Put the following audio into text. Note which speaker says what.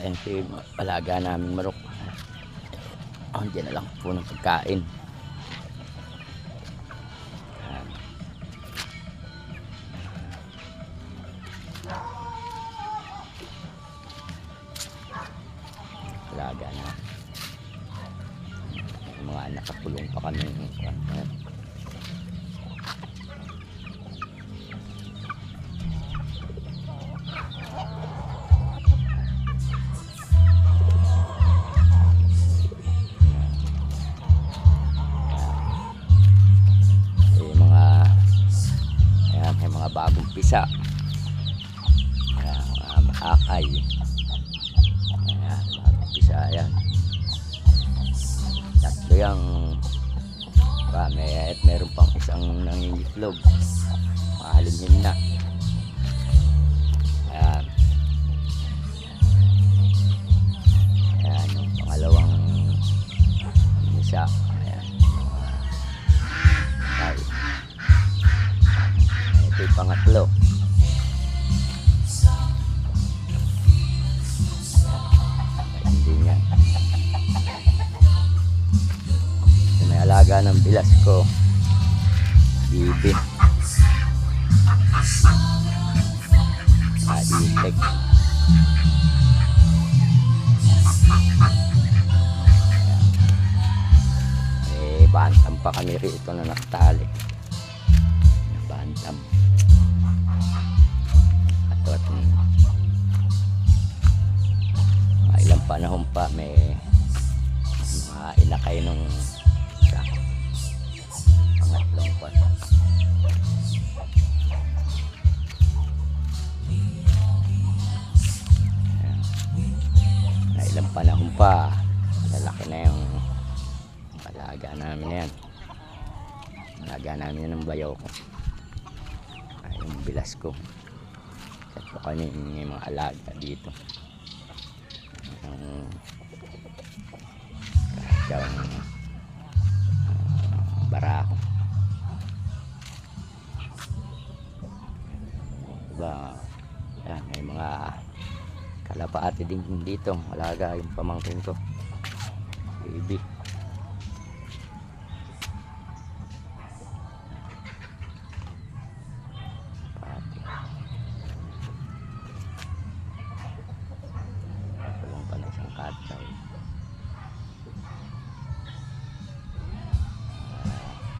Speaker 1: Ayan po yung alaga namin manok. Diyan na lang po ng pagkain. Ayan. Alaga na. Yung mga nakakulong pa kami. Ayan. May mga bagong pisa. Ayan, mga maakay. Ayan, bagong pisa. Ayan. Tatlo yung at meron pang isang nangingitlog. Mahalin na. Ayan. Ayan yung pangalawang pisa. Ayan. Ayan. Ito yung pangatlo. Hindi nga. May alaga ng bilas ko. Bibi. Itek. Bantam pa kami rito na nakatali. Bantam. At ilang panahon pa may mga inakay nung pangatlong pa. Na ilang panahon pa lalaki na yung alaga namin yan. Alaga namin yan ng bayaw ko. Yung bilas ko. Ito kami yung mga alaga dito. Yung barako. Diba? Yan, may mga kalapati din dito. Alaga yung pamangkin ko.